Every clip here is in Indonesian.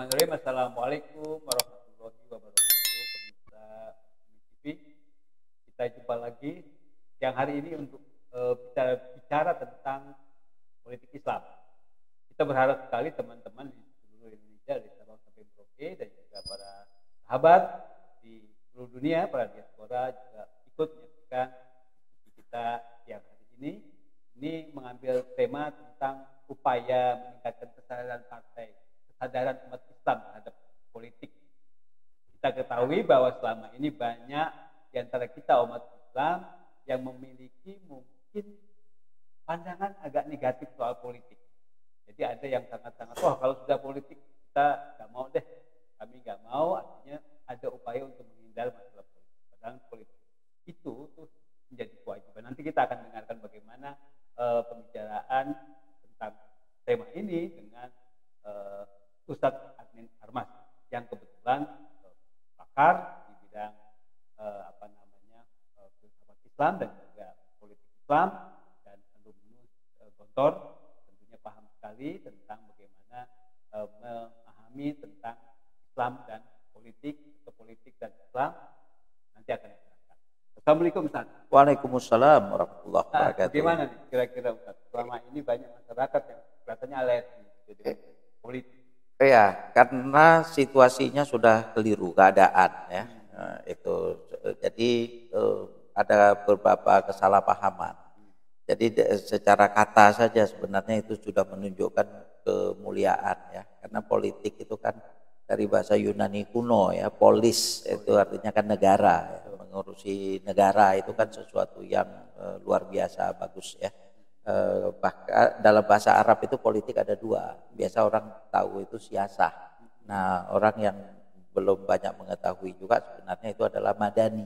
Bismillahirrahmanirrahim. Assalamualaikum warahmatullahi wabarakatuh. Pemirsa TV, kita jumpa lagi yang hari ini untuk bicara tentang politik Islam. Kita berharap sekali teman-teman di seluruh Indonesia dari Sabang sampai Merauke dan juga para sahabat di seluruh dunia, para diaspora juga ikut menyaksikan diskusi kita yang hari ini. Ini mengambil tema tentang upaya meningkatkan kesadaran partai, kesadaran umat Islam terhadap politik. Kita ketahui bahwa selama ini banyak di antara kita umat Islam yang memiliki mungkin pandangan agak negatif soal politik. Jadi ada yang sangat-sangat, wah kalau sudah politik kita nggak mau deh, kami nggak mau, artinya ada upaya untuk menghindar masalah politik. Padahal politik itu tuh menjadi kewajiban. Nanti kita akan dengarkan bagaimana pembicaraan tentang tema ini dengan Ustadz Admin Armas yang kebetulan pakar di bidang filsafat Islam dan juga politik Islam dan alumnus Gontor, tentunya paham sekali tentang bagaimana memahami tentang Islam dan politik atau politik dan Islam. Nanti akan dijelaskan. Assalamualaikum Ustaz. Waalaikumsalam warahmatullahi wabarakatuh. Bagaimana nih kira-kira Ustaz? Selama ini banyak masyarakat yang kelihatannya alergi dengan politik. Ya, karena situasinya sudah keliru keadaan ya. Itu jadi ada beberapa kesalahpahaman. Jadi secara kata saja sebenarnya itu sudah menunjukkan kemuliaan ya. Karena politik itu kan dari bahasa Yunani kuno ya, polis itu artinya kan negara ya. Mengurusi negara itu kan sesuatu yang luar biasa bagus ya. Bahkan dalam bahasa Arab itu politik ada dua. Biasa orang tahu itu siasah. Nah, orang yang belum banyak mengetahui juga sebenarnya itu adalah madani.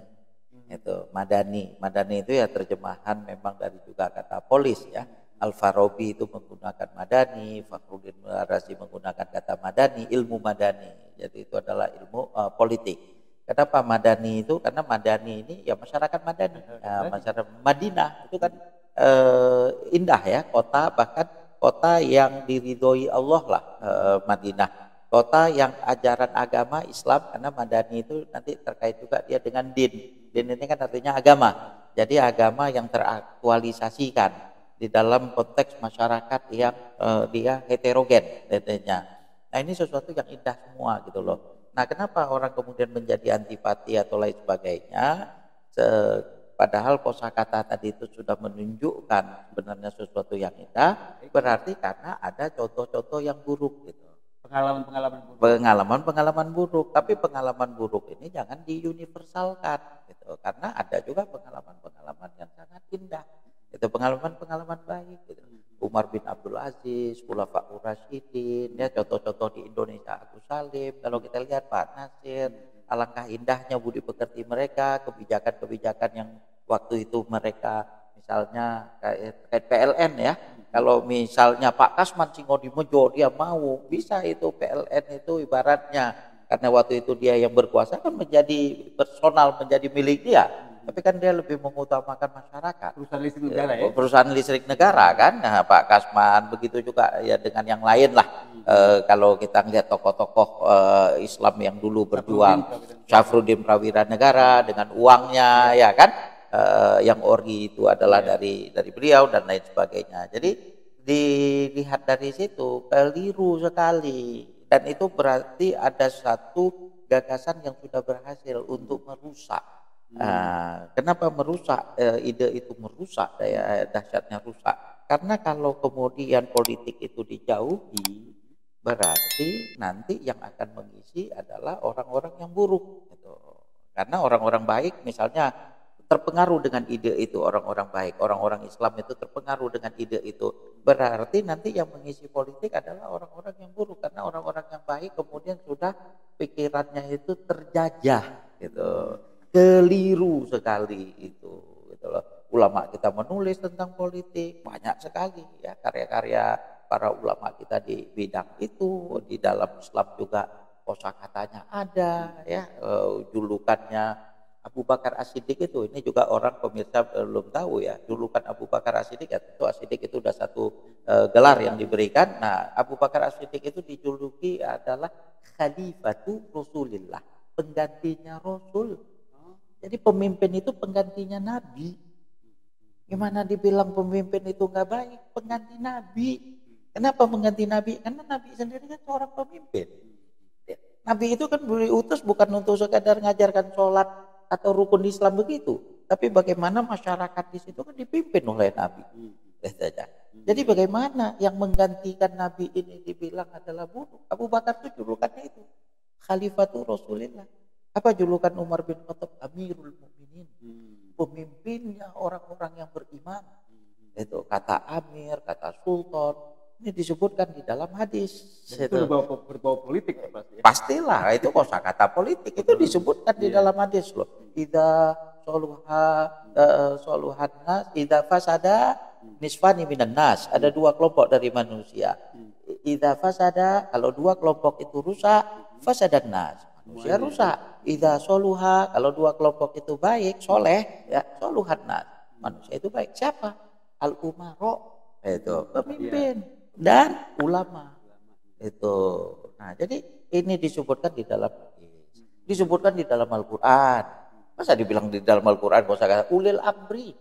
Itu madani. Madani itu ya terjemahan memang dari juga kata polis ya. Al-Farabi itu menggunakan madani, Fakhruddin Razi menggunakan kata madani, ilmu madani. Jadi itu adalah ilmu politik. Kenapa madani itu? Karena madani ini ya masyarakat madani. Ya, masyarakat Madinah itu kan indah ya, kota, bahkan kota yang diridhoi Allah lah, Madinah, kota yang ajaran agama Islam, karena Madani itu nanti terkait juga dia dengan din ini kan artinya agama, jadi agama yang teraktualisasikan di dalam konteks masyarakat yang dia heterogen tentunya. Nah ini sesuatu yang indah semua gitu loh. Nah kenapa orang kemudian menjadi antipati atau lain sebagainya, padahal kosakata tadi itu sudah menunjukkan sebenarnya sesuatu yang indah, berarti karena ada contoh-contoh yang buruk gitu. Pengalaman buruk. Tapi pengalaman buruk ini jangan diuniversalkan gitu. Karena ada juga pengalaman-pengalaman yang sangat indah. Itu pengalaman-pengalaman baik gitu. Umar bin Abdul Aziz, Khulafaur Rasyidin, ya contoh-contoh di Indonesia Agus Salim, kalau kita lihat Pak Nasir, alangkah indahnya budi pekerti mereka, kebijakan-kebijakan yang waktu itu mereka misalnya kayak PLN ya. Kalau misalnya Pak Kasman Singodimojo dia mau, bisa itu PLN itu ibaratnya karena waktu itu dia yang berkuasa kan menjadi personal, menjadi milik dia. Tapi kan dia lebih mengutamakan masyarakat. Perusahaan listrik negara ya. Perusahaan listrik negara kan. Nah, Pak Kasman begitu juga ya dengan yang lain lah. Kalau kita lihat tokoh-tokoh Islam yang dulu berjuang, Syafruddin Prawira Negara dengan uangnya ya kan. Yang ori itu adalah dari beliau dan lain sebagainya. Jadi dilihat dari situ keliru sekali. Dan itu berarti ada satu gagasan yang sudah berhasil untuk merusak. Kenapa merusak? Ide itu merusak, daya dahsyatnya rusak. Karena kalau kemudian politik itu dijauhi, berarti nanti yang akan mengisi adalah orang-orang yang buruk. Gitu. Karena orang-orang baik misalnya terpengaruh dengan ide itu, orang-orang baik, orang-orang Islam itu terpengaruh dengan ide itu. Berarti nanti yang mengisi politik adalah orang-orang yang buruk. Karena orang-orang yang baik kemudian sudah pikirannya itu terjajah gitu. Keliru sekali itu gitu loh. Ulama kita menulis tentang politik banyak sekali ya, karya-karya para ulama kita di bidang itu. Di dalam Islam juga kosakatanya ada ya, julukannya Abu Bakar As-Siddiq itu, ini juga orang pemirsa belum tahu ya, julukan Abu Bakar As-Siddiq ya, tentu As-Siddiq itu sudah satu gelar yang diberikan. Nah, Abu Bakar As-Siddiq itu dijuluki adalah khalifatu Rasulillah, penggantinya Rasul. Jadi pemimpin itu penggantinya Nabi. Gimana dibilang pemimpin itu nggak baik? Pengganti Nabi. Kenapa pengganti Nabi? Karena Nabi sendiri kan seorang pemimpin. Nabi itu kan diutus bukan untuk sekadar ngajarkan sholat atau rukun Islam begitu, tapi bagaimana masyarakat di situ kan dipimpin oleh Nabi. Jadi bagaimana yang menggantikan Nabi ini dibilang adalah buruk? Abu Bakar itu julukannya itu Khalifatul Rasulillah. Apa julukan Umar bin Khattab? Amirul Mukminin, pemimpinnya orang-orang yang beriman. Itu kata Amir, kata Sultan, ini disebutkan di dalam hadis. Itu berbau politik pasti. Pastilah, itu kosakata politik itu disebutkan di dalam hadis loh. Idza soluhan nas, idza fasada nisfani minan nas. Ada dua kelompok dari manusia. Idza fasada, kalau dua kelompok itu rusak, fasadan nas, manusia rusak. Idza soluha, kalau dua kelompok itu baik, soleh, ya soluhan nas, manusia itu baik. Siapa? Al umaro, itu pemimpin dan ulama itu. Nah, jadi ini disebutkan di dalam hadis, disebutkan di dalam Al-Qur'an. Masa dibilang di dalam Al-Qur'an kok kata ulil amri,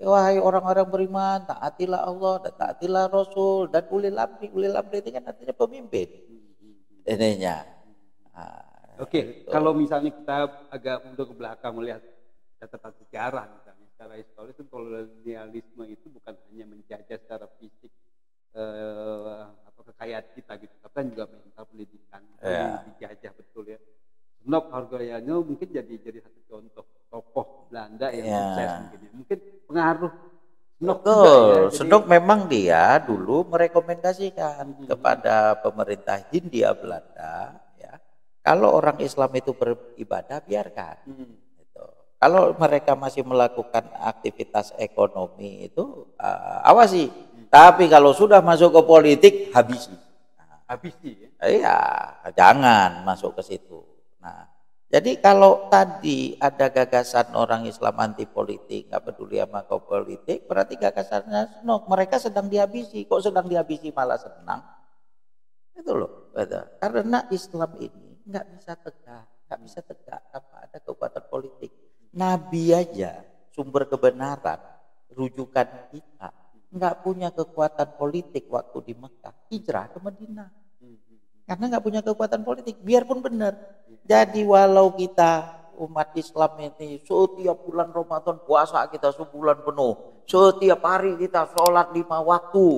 wahai orang-orang beriman, taatilah Allah dan taatilah Rasul dan ulil amri. Ulil amri itu kan artinya pemimpin ininya. Nah, Oke, kalau misalnya kita agak mundur ke belakang melihat catatan sejarah misalnya secara historis, itu kolonialisme itu bukan hanya menjajah secara fisik kekayaan kita gitu, tapi juga mental pendidikan dijajah betul ya. Snob harganya mungkin jadi satu contoh tokoh Belanda yang sukses mungkin ya. Mungkin pengaruh Snob juga ya. Snob memang dia dulu merekomendasikan kepada pemerintah Hindia Belanda ya, kalau orang Islam itu beribadah biarkan. Gitu. Kalau mereka masih melakukan aktivitas ekonomi itu awasi. Tapi kalau sudah masuk ke politik, habisi. Habisi ya? Iya, jangan masuk ke situ. Nah, jadi kalau tadi ada gagasan orang Islam anti politik, nggak peduli sama kau politik, berarti gagasannya Snob. Mereka sedang dihabisi. Kok sedang dihabisi malah senang? Itu loh. Karena Islam ini nggak bisa tegak tanpa ada kekuatan politik. Nabi aja sumber kebenaran, rujukan kita, nggak punya kekuatan politik waktu di Mekah, hijrah ke Madinah. Karena nggak punya kekuatan politik, biarpun benar. Jadi walau kita umat Islam ini setiap bulan Ramadan puasa kita sebulan penuh, setiap hari kita sholat 5 waktu,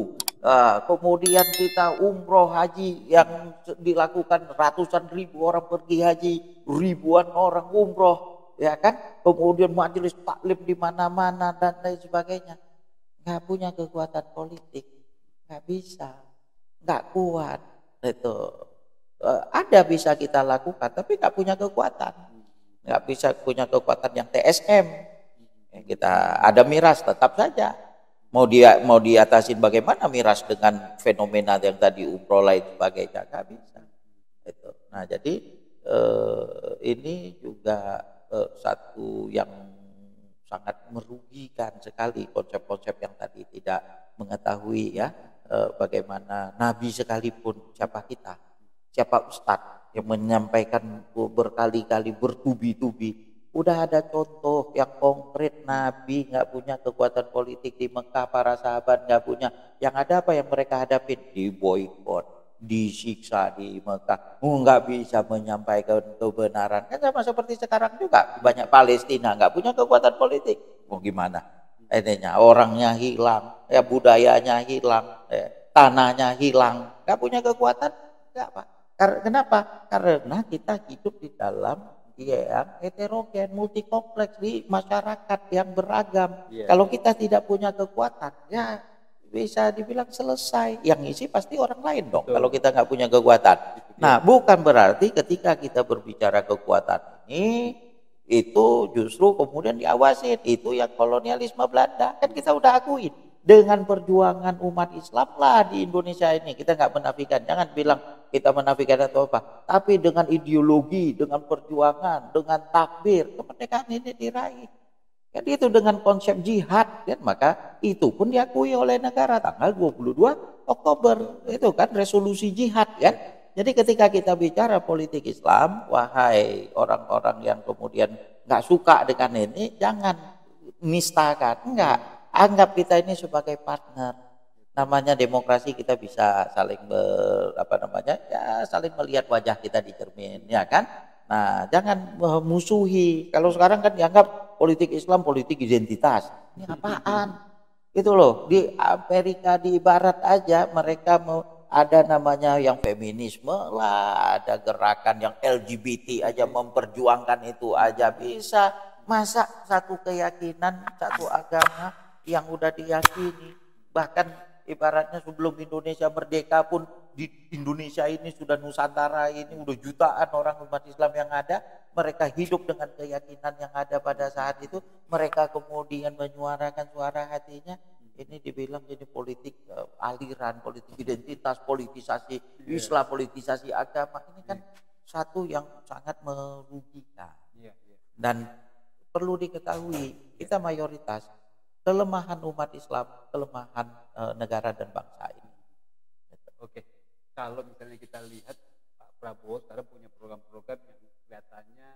kemudian kita umroh haji yang dilakukan ratusan ribu orang pergi haji, ribuan orang umroh, ya kan? Kemudian majelis taklim di mana-mana dan lain sebagainya. Nggak punya kekuatan politik, nggak bisa, nggak kuat. Itu ada bisa kita lakukan, tapi nggak punya kekuatan, nggak bisa punya kekuatan yang TSM. Kita ada miras tetap saja. Mau diatasin bagaimana miras dengan fenomena yang tadi umroh lain sebagainya, nggak bisa. Itu. Nah jadi ini juga satu yang sangat merugikan sekali, konsep-konsep yang tadi tidak mengetahui ya bagaimana Nabi sekalipun, siapa kita, siapa Ustadz yang menyampaikan berkali-kali bertubi-tubi, udah ada contoh yang konkret. Nabi nggak punya kekuatan politik di Mekah, para sahabat nggak punya. Yang ada apa yang mereka hadapin? Diboikot, disiksa di Mekah, nggak bisa menyampaikan kebenaran. Kan sama seperti sekarang juga, banyak Palestina nggak punya kekuatan politik. Mau gimana? Ininya orangnya hilang, ya budayanya hilang, tanahnya hilang, nggak punya kekuatan, nggak apa? Kenapa? Karena kita hidup di dalam yang heterogen, multikompleks, di masyarakat yang beragam. Kalau kita tidak punya kekuatan, ya bisa dibilang selesai. Yang isi pasti orang lain dong. Betul. Kalau kita nggak punya kekuatan. Nah, bukan berarti ketika kita berbicara kekuatan ini itu justru kemudian diawasin. Itu yang kolonialisme Belanda. Kan kita udah akuin. Dengan perjuangan umat Islam lah di Indonesia ini, kita nggak menafikan. Jangan bilang kita menafikan atau apa. Tapi dengan ideologi, dengan perjuangan, dengan takbir, kemerdekaan ini diraih. Kan itu dengan konsep jihad, kan? Maka itu pun diakui oleh negara tanggal 22 Oktober. Itu kan resolusi jihad, kan? Jadi ketika kita bicara politik Islam, wahai orang-orang yang kemudian nggak suka dengan ini, jangan nistakan, enggak. Anggap kita ini sebagai partner. Namanya demokrasi, kita bisa saling saling melihat wajah kita di cermin, ya kan? Nah, jangan memusuhi. Kalau sekarang kan dianggap politik Islam politik identitas. Ini apaan? Itu loh, di Amerika di Barat aja mereka ada namanya yang feminisme lah, ada gerakan yang LGBT aja memperjuangkan itu aja bisa. Masa satu keyakinan, satu agama yang udah diyakini, bahkan ibaratnya sebelum Indonesia merdeka pun di Indonesia ini sudah Nusantara ini udah jutaan orang umat Islam yang ada, mereka hidup dengan keyakinan yang ada pada saat itu, mereka kemudian menyuarakan suara hatinya. Ini dibilang jadi politik aliran, politik identitas, politisasi Islam, politisasi agama. Ini kan satu yang sangat merugikan. Dan perlu diketahui, kita mayoritas, kelemahan umat Islam, kelemahan negara dan bangsa ini. Oke, kalau misalnya kita lihat Pak Prabowo sekarang punya program-program yang kelihatannya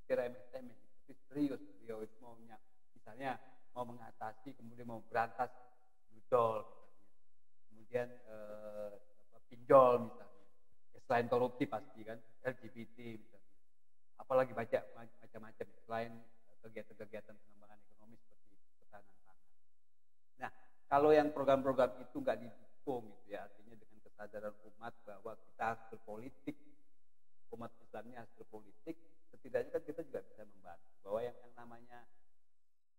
remeh-temeh, tapi serius beliau itu maunya, misalnya mau mengatasi, kemudian mau berantas budol misalnya, kemudian pinjol misalnya, selain korupsi pasti kan, LGBT misalnya, apalagi macam-macam selain kegiatan-kegiatan pengembangan ekonomi seperti ketahanan pangan. Nah, kalau yang program-program itu nggak didukung gitu ya, artinya dengan kesadaran umat bahwa kita harus berpolitik, umat Islamnya harus berpolitik, setidaknya kan kita juga bisa membantu bahwa yang namanya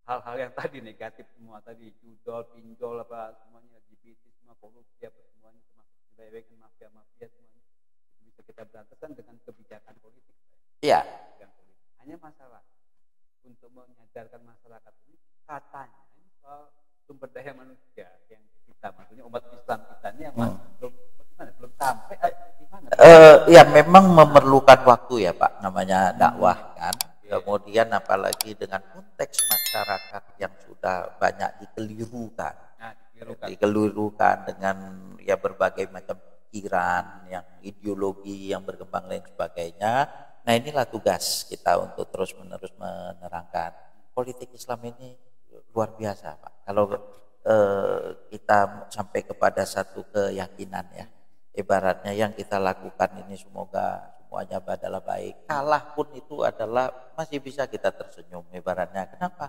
hal-hal yang tadi negatif semua tadi, judol, pinjol, apa semuanya, LGBT, semua korupsi, apa semuanya, termasuk penyelewengan mafia-mafia semuanya, itu bisa kita berantaskan dengan kebijakan politik. Iya. Hanya masalah untuk menyadarkan masyarakat ini katanya ini soal sumber daya manusia yang kita, maksudnya umat Islam kita ini yang belum sampai gimana? Ya memang memerlukan waktu ya Pak, namanya dakwah kan. Kemudian apalagi dengan konteks masyarakat yang sudah banyak dikelirukan dengan ya berbagai macam pikiran, yang ideologi yang berkembang lain sebagainya. Nah inilah tugas kita untuk terus-menerus menerangkan politik Islam ini luar biasa Pak. Kalau kita sampai kepada satu keyakinan ya, ibaratnya yang kita lakukan ini semoga semuanya adalah baik. Kalah pun itu adalah masih bisa kita tersenyum ibaratnya. Kenapa?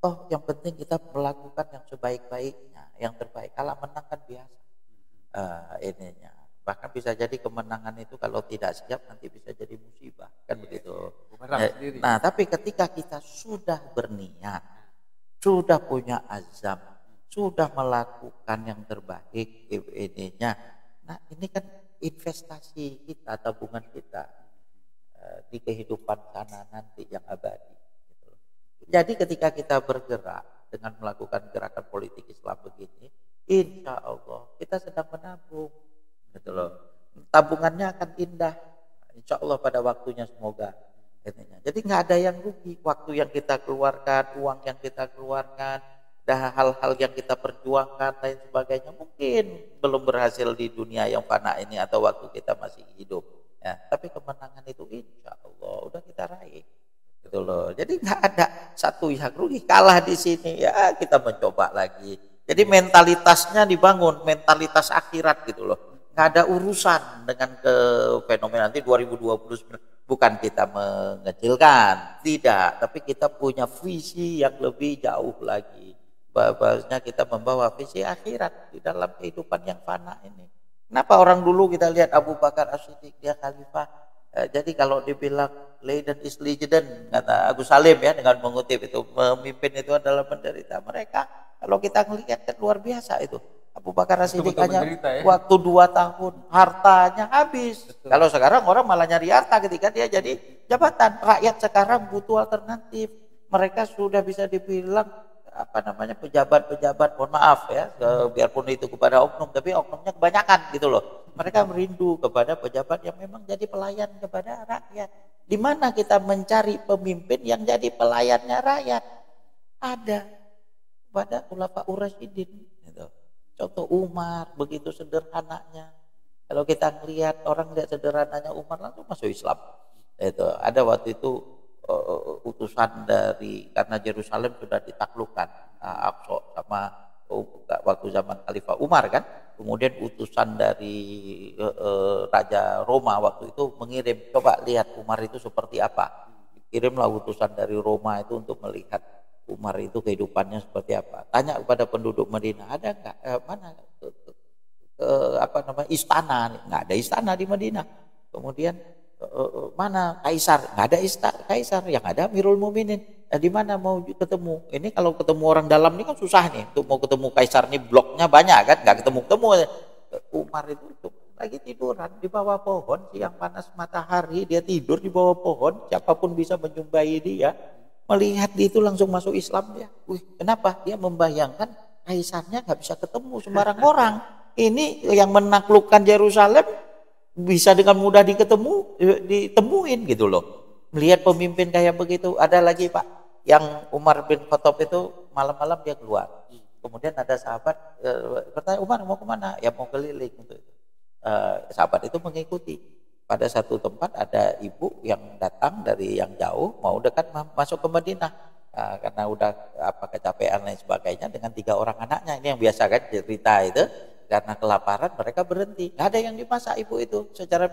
Oh yang penting kita melakukan yang sebaik-baiknya, yang terbaik. Kalah menang kan biasa. Ininya. Bahkan bisa jadi kemenangan itu kalau tidak siap nanti bisa jadi musibah. Kan begitu. Nah tapi ketika kita sudah berniat, sudah punya azam, sudah melakukan yang terbaik ininya. Nah ini kan investasi kita, tabungan kita di kehidupan sana nanti yang abadi. Gitu. Jadi ketika kita bergerak dengan melakukan gerakan politik Islam begini, insya Allah kita sedang menabung. Gitu loh. Tabungannya akan indah, insya Allah pada waktunya semoga. Jadi nggak ada yang rugi, waktu yang kita keluarkan, uang yang kita keluarkan, dan hal-hal yang kita perjuangkan lain sebagainya mungkin belum berhasil di dunia yang fana ini atau waktu kita masih hidup ya, tapi kemenangan itu insya Allah udah kita raih gitu loh. Jadi nggak ada satu yang rugi, kalah di sini ya kita mencoba lagi. Jadi mentalitasnya dibangun, mentalitas akhirat gitu loh. Nggak ada urusan dengan ke fenomena nanti 2029, bukan kita mengecilkan, tidak, tapi kita punya visi yang lebih jauh lagi. Bahwasanya kita membawa visi akhirat di dalam kehidupan yang fana ini. Kenapa orang dulu kita lihat Abu Bakar As-Siddiq dia khalifah. Jadi kalau dibilang Leiden is legend, kata Agus Salim ya dengan mengutip itu, memimpin itu adalah menderita. Mereka kalau kita melihat kan luar biasa itu. Abu Bakar As-Siddiq hanya waktu 2 tahun hartanya habis. Betul. Kalau sekarang orang malah nyari harta ketika dia jadi jabatan. Rakyat sekarang butuh alternatif. Mereka sudah bisa dibilang pejabat-pejabat, mohon maaf ya, biarpun itu kepada oknum, tapi oknumnya kebanyakan gitu loh. Mereka merindu kepada pejabat yang memang jadi pelayan kepada rakyat. Di mana kita mencari pemimpin yang jadi pelayannya rakyat? Ada pada Khulafaur Rasyidin gitu. Contoh Umar begitu sederhananya. Kalau kita lihat orang lihat sederhananya Umar langsung masuk Islam. Itu ada waktu itu utusan dari karena Yerusalem sudah ditaklukkan Aqsa sama waktu zaman Khalifah Umar kan. Kemudian utusan dari Raja Roma waktu itu mengirim, coba lihat Umar itu seperti apa. Kirimlah utusan dari Roma itu untuk melihat Umar itu kehidupannya seperti apa. Tanya kepada penduduk Madinah, ada nggak mana istana? Nggak ada istana di Madinah. Kemudian mana kaisar? Nggak ada kaisar, yang ada Amirul Mukminin. Di mana mau ketemu? Ini kalau ketemu orang dalam ini kan susah nih. Untuk mau ketemu kaisar nih bloknya banyak kan, nggak ketemu. Umar itu lagi tiduran di bawah pohon, siang panas matahari, dia tidur di bawah pohon, siapapun bisa menjumpai dia. Melihat dia itu langsung masuk Islam dia. Kenapa? Dia membayangkan kaisarnya nggak bisa ketemu sembarang orang. Ini yang menaklukkan Yerusalem bisa dengan mudah ditemuin gitu loh. Melihat pemimpin kayak begitu. Ada lagi Pak, yang Umar bin Khattab itu malam-malam dia keluar. Kemudian ada sahabat bertanya, Umar mau kemana? Ya mau keliling untuk itu. Sahabat itu mengikuti. Pada satu tempat ada ibu yang datang dari yang jauh mau dekat masuk ke Madinah. Karena udah kecapean dan sebagainya dengan 3 orang anaknya. Ini yang biasa kan cerita itu. Karena kelaparan mereka berhenti. Nggak ada yang dimasak ibu itu. Secara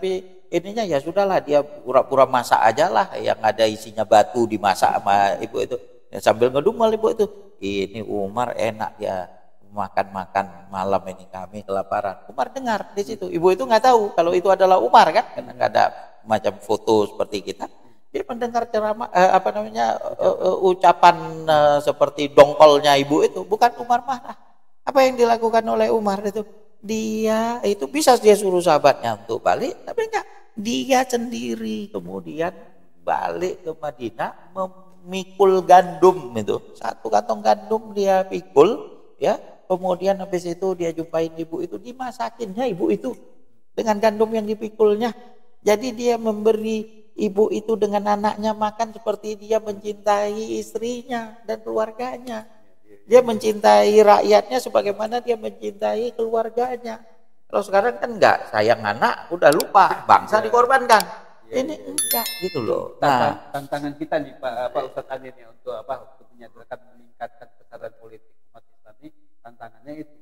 ininya ya sudahlah, dia pura-pura masak aja lah. Yang ada isinya batu dimasak sama ibu itu. Ya, sambil ngedumel ibu itu. Ini Umar enak ya makan-makan malam ini, kami kelaparan. Umar dengar di situ. Ibu itu nggak tahu kalau itu adalah Umar kan. Karena nggak ada macam foto seperti kita. Dia mendengar ceramah ucapan seperti dongkolnya ibu itu. Bukan Umar marah. Apa yang dilakukan oleh Umar itu? Dia itu bisa dia suruh sahabatnya untuk balik, tapi enggak. Dia sendiri kemudian balik ke Madinah memikul gandum itu. 1 kantong gandum dia pikul, ya. Kemudian habis itu dia jumpain ibu itu, dimasakinnya ibu itu dengan gandum yang dipikulnya. Jadi dia memberi ibu itu dengan anaknya makan seperti dia mencintai istrinya dan keluarganya. Dia mencintai rakyatnya sebagaimana dia mencintai keluarganya. Kalau sekarang kan enggak, sayang anak udah lupa, bangsa dikorbankan. Ini enggak gitu loh. Nah, tantangan kita nih Pak Ustadz Adi nih untuk meningkatkan kesadaran politik umat Islam ini, tantangannya itu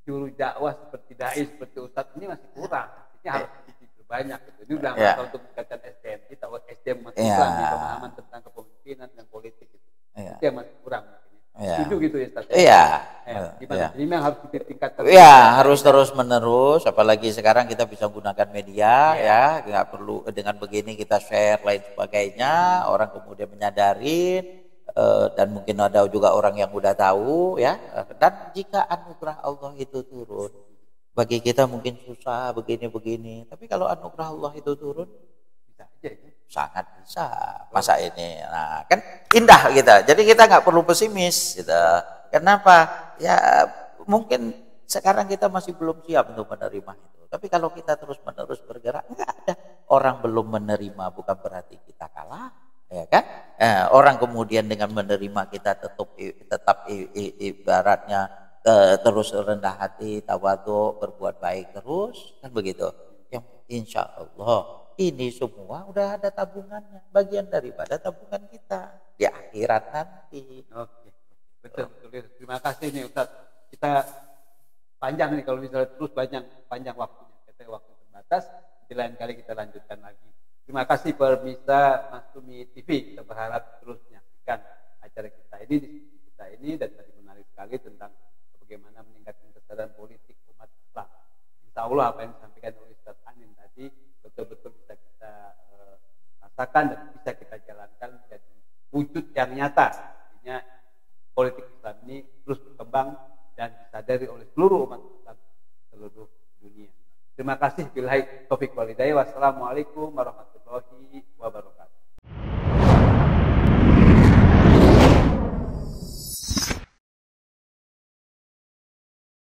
juru dakwah seperti dai seperti Ustadz ini masih kurang. Ini harus diperbanyak gitu. Ini udah untuk meningkatkan SDM kita, SDM umat Islam di pemahaman tentang kepemimpinan dan politik itu. Itu yang masih kurang. Setuju gitu ya Ustaz? Iya. Ini yang harus ditingkatkan. Iya, harus terus menerus. Apalagi sekarang kita bisa gunakan media, ya, nggak perlu dengan begini kita share lain sebagainya. Orang kemudian menyadari dan mungkin ada juga orang yang udah tahu, ya. Dan jika anugerah Allah itu turun, bagi kita mungkin susah begini-begini. Tapi kalau anugerah Allah itu turun, bisa aja ya. Sangat bisa masa ini. Nah, kan indah kita. Jadi kita nggak perlu pesimis gitu. Kenapa? Ya mungkin sekarang kita masih belum siap untuk menerima itu. Tapi kalau kita terus-menerus bergerak, nggak ada orang belum menerima bukan berarti kita kalah, ya kan? Orang kemudian dengan menerima kita tetap ibaratnya terus rendah hati, tawadhu, berbuat baik terus, kan begitu. Yang insya Allah ini semua udah ada tabungannya, bagian daripada tabungan kita di akhirat nanti. Oke, betul. Terima kasih nih Ustaz. Kita panjang nih kalau misalnya terus panjang waktunya. Kita waktu terbatas. Di lain kali kita lanjutkan lagi. Terima kasih pemirsa Maksumi TV. Kita berharap terus menyaksikan acara kita ini dan tadi menarik sekali tentang bagaimana meningkatkan kesadaran politik umat Islam. Insya Allah apa yang disampaikan oleh Ustaz Anin tadi betul-betul bisa kita rasakan dan bisa kita jalankan menjadi wujud yang nyata. Artinya politik Islam ini terus berkembang dan disadari oleh seluruh umat Islam seluruh dunia. Terima kasih. Billahi taufik wal hidayah. Wassalamualaikum warahmatullahi wabarakatuh.